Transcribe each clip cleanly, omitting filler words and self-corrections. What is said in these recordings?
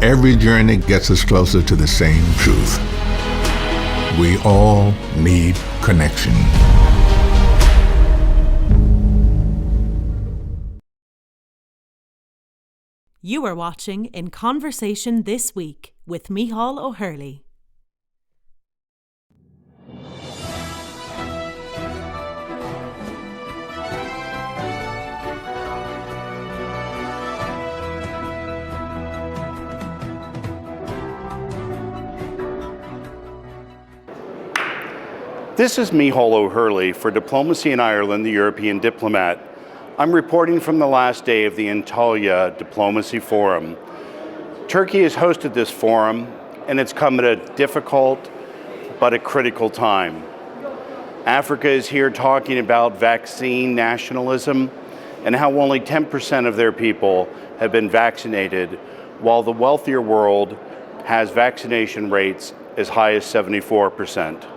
Every journey gets us closer to the same truth. We all need connection. You are watching In Conversation This Week with Miceal O'Hurley. This is Miceal O'Hurley for Diplomacy in Ireland, the European diplomat. I'm reporting from the last day of the Antalya Diplomacy Forum. Turkey has hosted this forum, and it's come at a difficult but a critical time. Africa is here talking about vaccine nationalism and how only 10% of their people have been vaccinated, while the wealthier world has vaccination rates as high as 74%.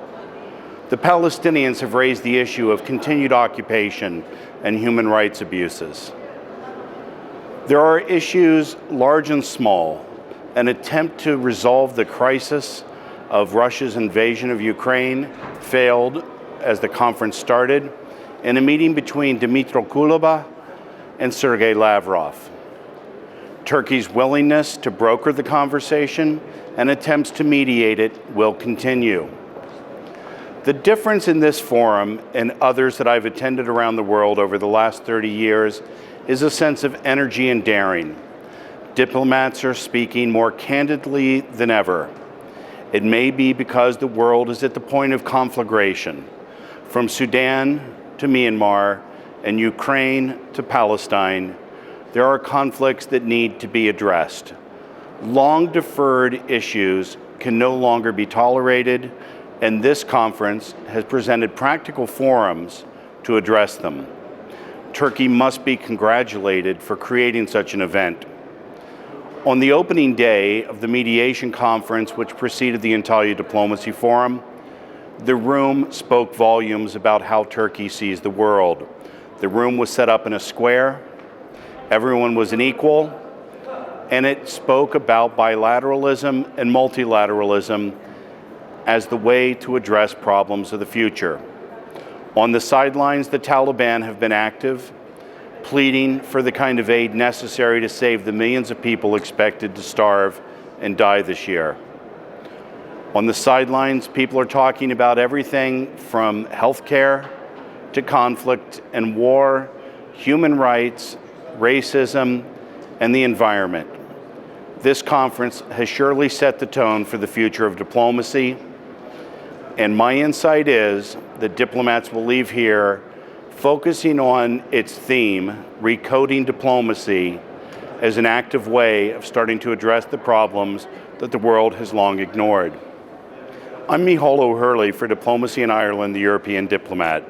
The Palestinians have raised the issue of continued occupation and human rights abuses. There are issues large and small. An attempt to resolve the crisis of Russia's invasion of Ukraine failed as the conference started in a meeting between Dmytro Kuleba and Sergei Lavrov. Turkey's willingness to broker the conversation and attempts to mediate it will continue. The difference in this forum and others that I've attended around the world over the last 30 years is a sense of energy and daring. Diplomats are speaking more candidly than ever. It may be because the world is at the point of conflagration, from Sudan to Myanmar and Ukraine to Palestine. There are conflicts that need to be addressed. Long deferred issues can no longer be tolerated, and this conference has presented practical forums to address them. Turkey must be congratulated for creating such an event. On the opening day of the mediation conference which preceded the Antalya Diplomacy Forum, the room spoke volumes about how Turkey sees the world. The room was set up in a square, everyone was an equal, and it spoke about bilateralism and multilateralism as the way to address problems of the future. On the sidelines, the Taliban have been active, pleading for the kind of aid necessary to save the millions of people expected to starve and die this year. On the sidelines, people are talking about everything from healthcare to conflict and war, human rights, racism, and the environment. This conference has surely set the tone for the future of diplomacy. And my insight is that diplomats will leave here focusing on its theme, recoding diplomacy, as an active way of starting to address the problems that the world has long ignored. I'm Miceal O'Hurley for Diplomacy in Ireland, the European diplomat.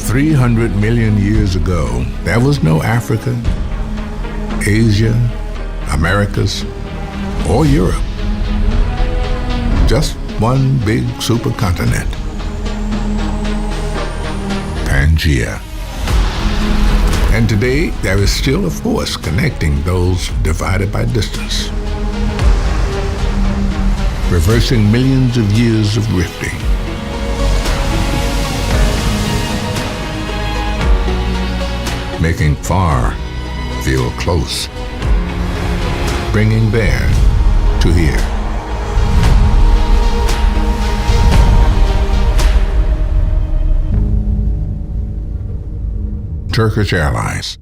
$300 million years ago, there was no Africa, Asia, Americas, or Europe. Just one big supercontinent, Pangea. And today, there is still a force connecting those divided by distance, reversing millions of years of rifting. Making far feel close, bringing there to here. Turkish Airlines.